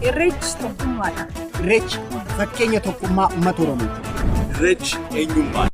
Irreechi tokkummaadha. Irreechi fakkeenya tokkummaa uummata Oromooti. Irreechi eenyummaa.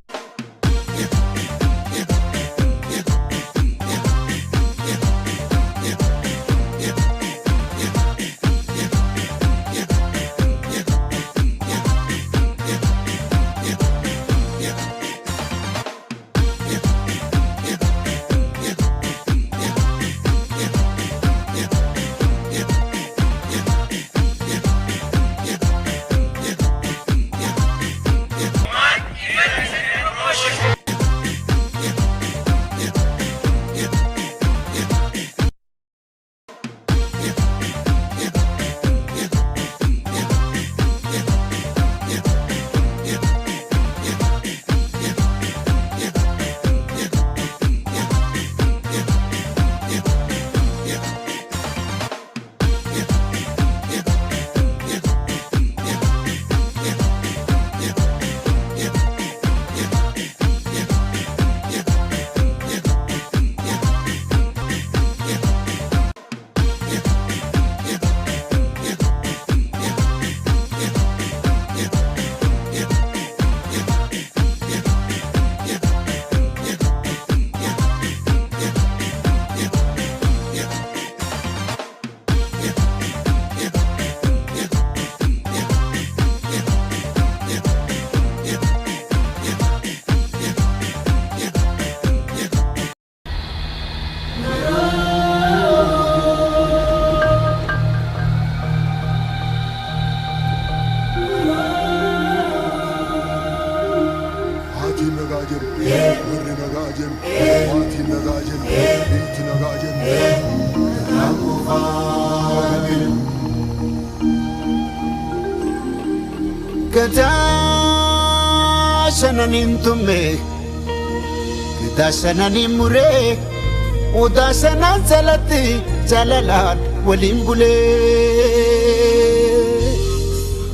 Nintume Dashanani mure Udashanan salati Jalalan walimbule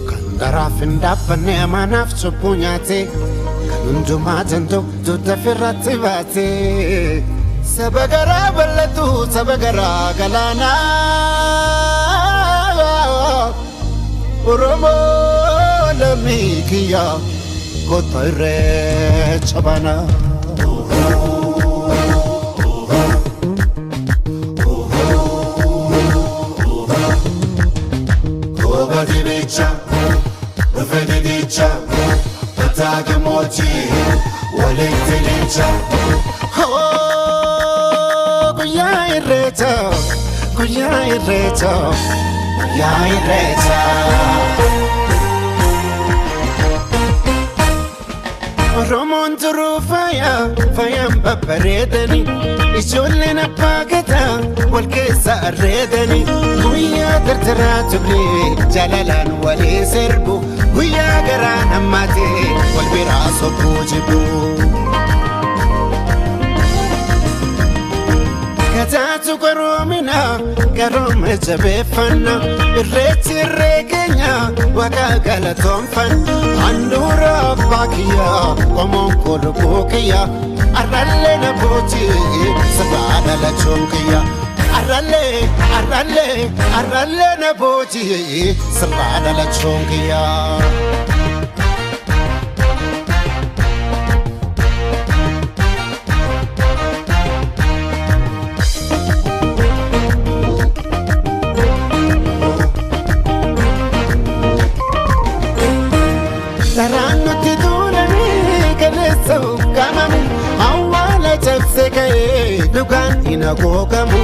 Kandara findapane amanaf supunyate Kanunjuma janto tutafirati vate Sabagara balatu sabagara galana Oromo lamikiya Kotoire chabana Koba divicha Rufedi dicha Patake mochi Wale telicha Oh Kuya ireta Kuya ireta Kuya ireta Romon turu faya, faya baparedani Ijollena pagata, walkesa arredani Guya dartara tubli, jalalan wali serbu Guya garan ammate, walbira sobu jibu Katatu karomina, karome jabefana Irrechi regenya, waka galatonfan Andura bakia, omon kodo bokia Arale na boti, sabada la chonkia Arale na boti, sabada la chonkia Dugan ina gogamu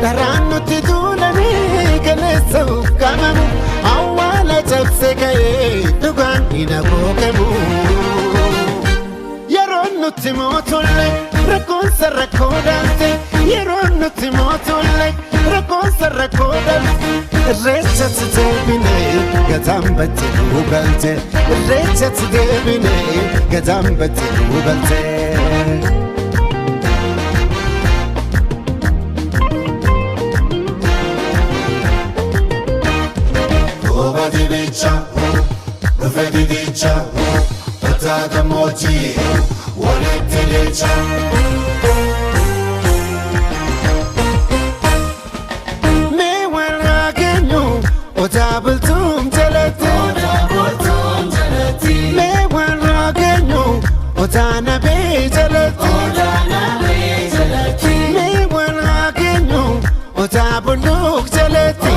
Darano tidulani kaleso kamamu Awala chapsekaye Dugan ina gogamu Yaron nutimotule Rakonsa rakodante Yaron nutimotule Rakonsa rakodante Recha tdebine Gadambati ugalte Recha tdebine Gadambati ugalte Divicha, Rufedi dicha, Pataka mochi, Wale telecha وتابلتم جلتي مي وراقنو وتانا بجلتي مي وراقنو وتابلوك جلتي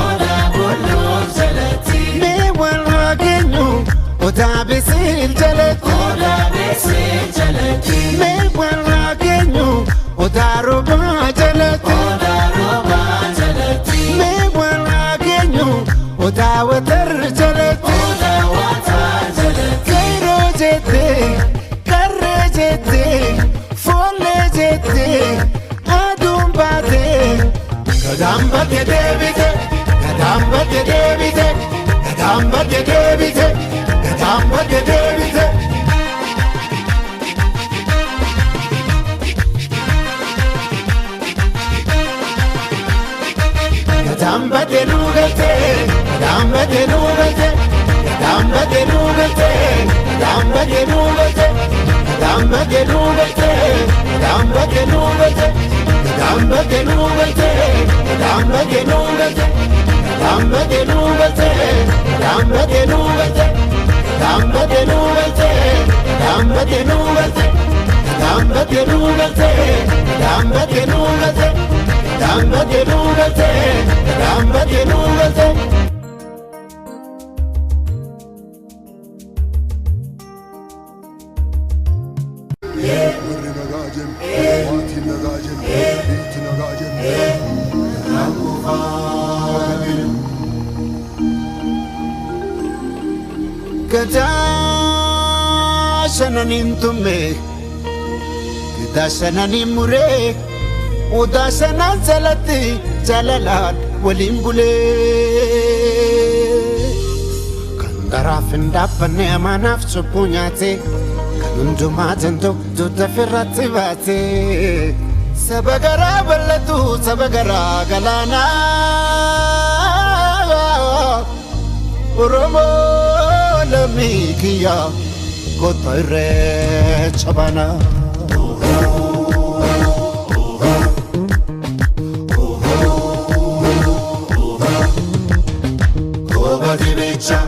مي وراقنو وتابسيل جلتي مي وراقنو وتاروبا جلتي مي وراقنو وتاوتر جلتي كيرو جتي كر جتي فول جتي أدوم باتي كدام باتي ديبيتي كدام باتي ديبيتي كدام باتي ديبيتي كدام باتي ديبيتي كدام باتي نوغتي كدام باتي نوغتي كدام باتي نوغتي كدام باتي نوغتي كدام باتي نوغتي كدام باتي نوغتي كدام باتي نوغتي كدام باتي نوغتي كدام باتي نوغتي كدام باتي نوغتي كدام باتي نوغتي كدام باتي نوغتي كدام باتي نوغتي كدام باتي نوغتي كدام باتي نوغتي كدام باتي نوغتي warri nagaajen waatiin nagaajen biitti nagaajen Kadasananin tumme kadasananin mure udasanan salati jalalan walin bule kandaraf indapane amanaf supunyate kanunduma janto jutta firratti bate sabagara ballatu sabagara galana Oromo lamikiya kotoire chabana Kobadi bicha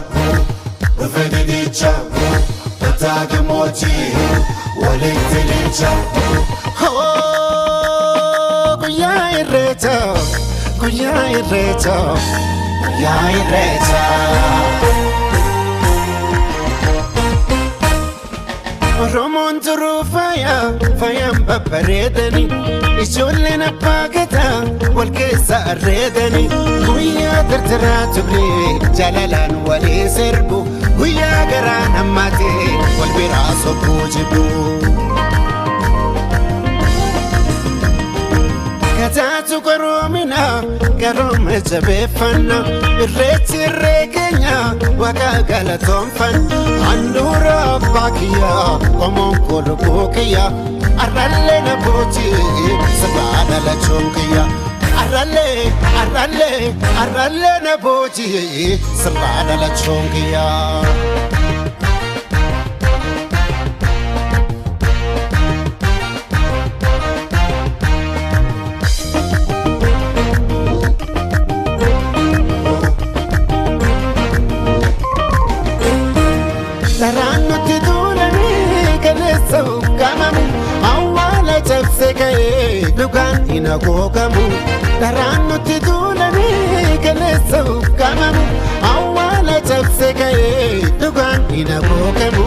Rufedi dicha Patake mochi Walikti dicha Kuya irrecha Kuya irrecha Kuya irrecha Romon turu faya Fayam babaredani Ijoolleen abbaa gataa wal keessa arreedani guyyaa tartaraa tublee jaalalaan walii sirbu guyyaa garaan hammatee wal biraa sobbuu jibbu kataatu qaroomina qarooma jabeeffanna irreechi irree keenya waaqa galatoonfanna handhuura abbaa kiyyaa qomoon koloboo kiyyaa Arralle na bochi sabada la chonkiya Arralle na bochi sabada la chonkiya Tarano ti durani kaleso kamamu Awala chapse kaye dukan inagogamu Tarano ti durani kaleso kamamu Awala chapse kaye dukan inagogamu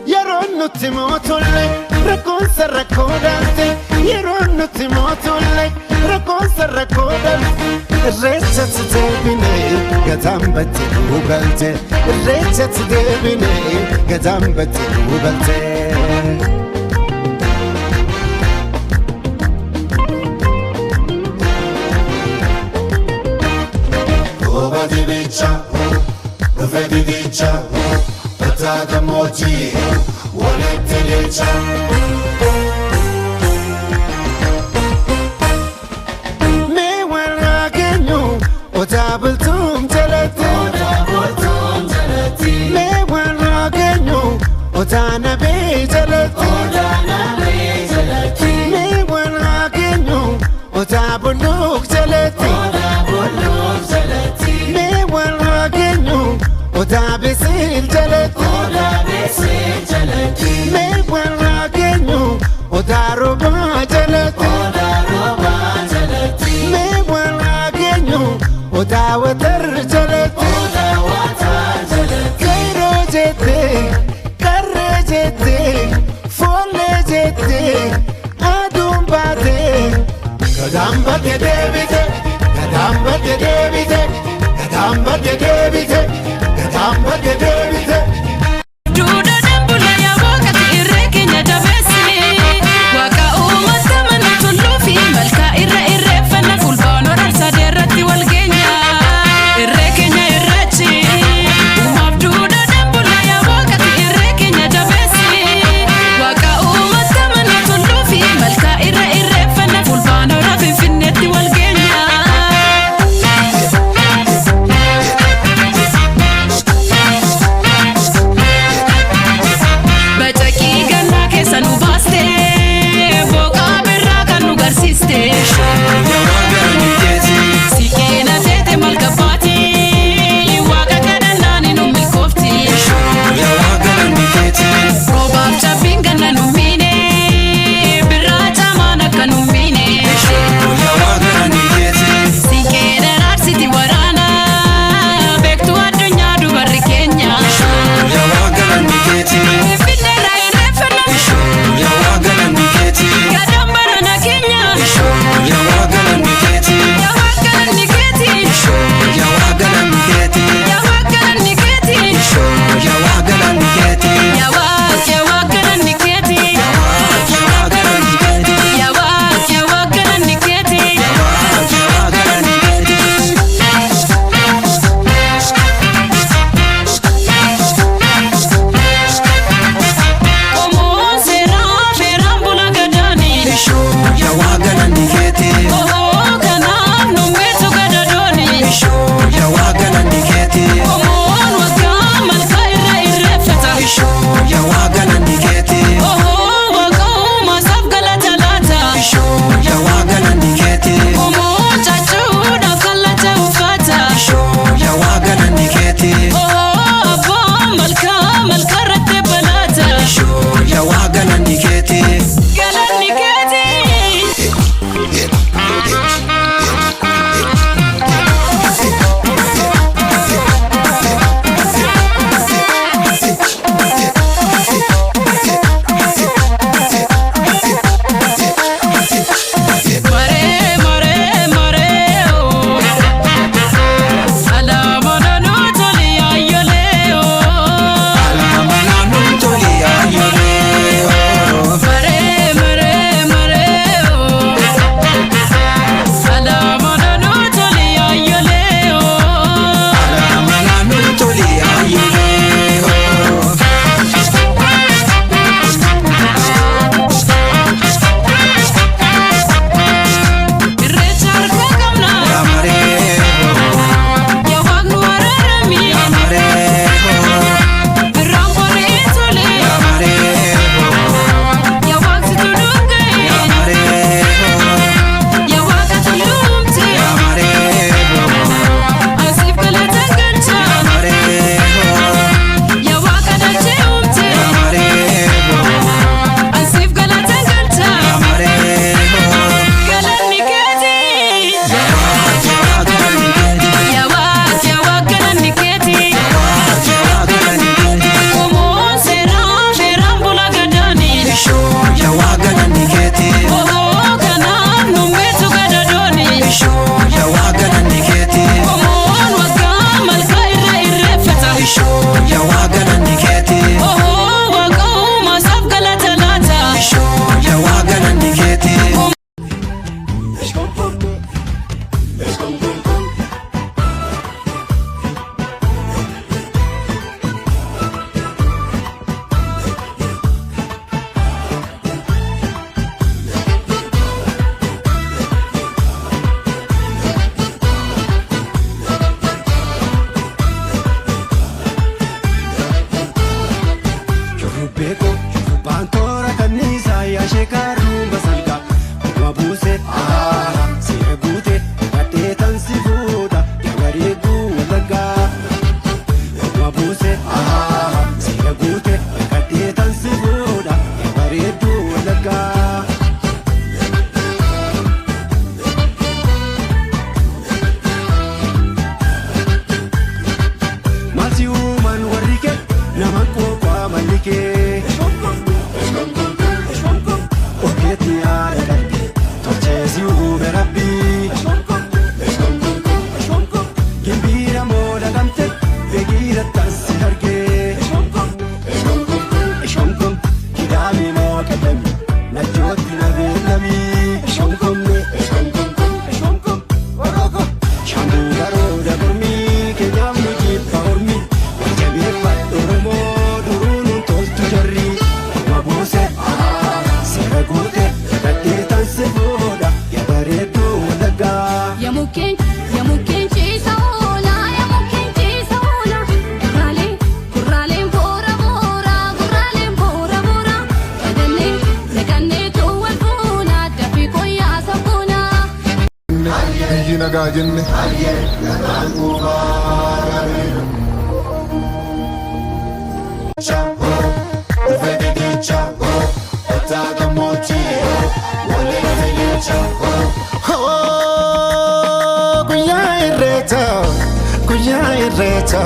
Yaron nuti motolle rakonsa rakodante Yaron nuti motolle rakonsa rakodante Recha tdebine gadambati ugalte Recha tdebine gadambati ugalte Kobadi bicha Rufedi dicha Pataka mochi Walikti dicha وتابلتم جلتي مي وراقنو وتانا بجلتي مي وراقنو وتابلوك جلتي daawwatar jalatti kairoo jettee qarree jettee foollee jettee aduun baatee gadaan badde deebite gadaan badde deebite gadaan badde deebite gadaan badde deebite. nagaa jenne. Guyyaa irreecha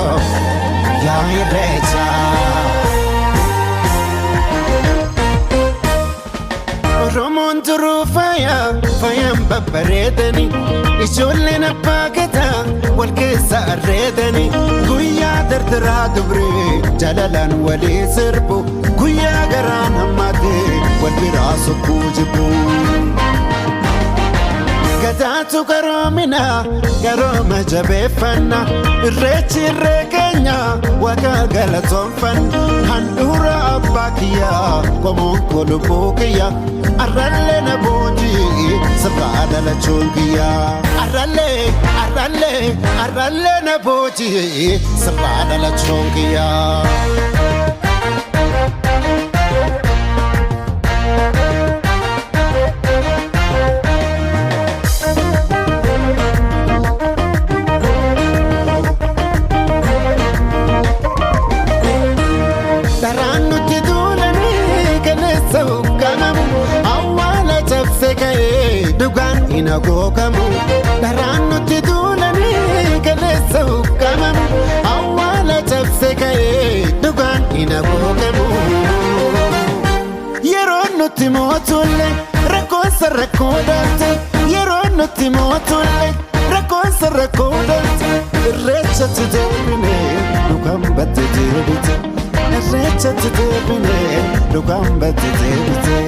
Oromoon turuu faayaan babbareedani ijoolleen abbaa gadaa wal keessa arreedani guyyaa dardaraa dubree jalalaan walii sirbu guyyaa garaan hammaatee wal biraa sokkuu jibbu Gadaatu garoomina garooma jabeeffanna irreechi irree keenya waaqa galatoonfanna handhuura abbaa kiyyaa qomoon kolubbuu kiyyaa arrallee na boojii sirraa dhalachuun kiyyaa arrallee na boojii sirraa dhalachuun kiyyaa. Inagogamu daraan nuti duulanii kaleessa hukkamamu awwaala cabse ka'ee dhugaan inagogamu yeroo nuti mootulle rakkoonsa rakkoo dhalte yeroo nuti mootulle rakkoonsa rakkoo dhalte irreechatti deebine dhugaan batte deebite irreechatti deebine dhugaan batte deebite.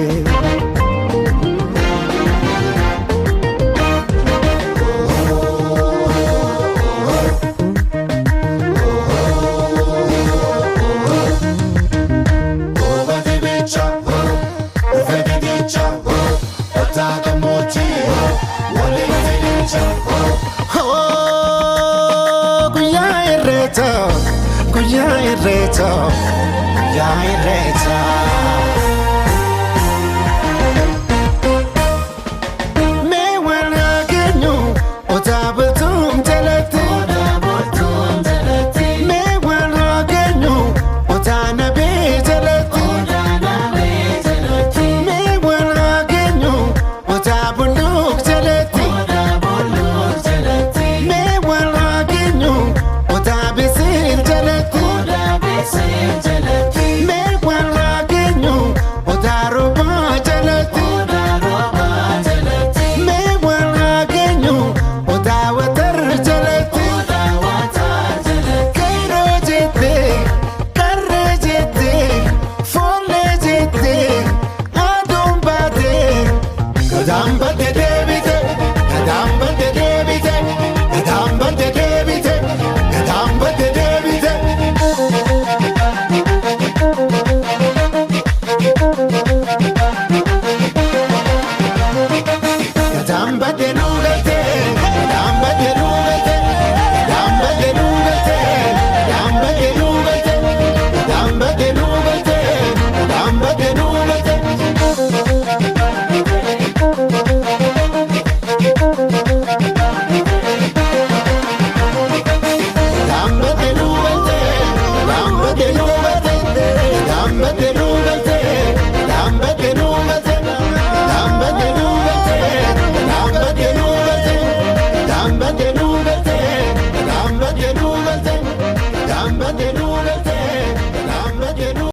Guyyaa irreecha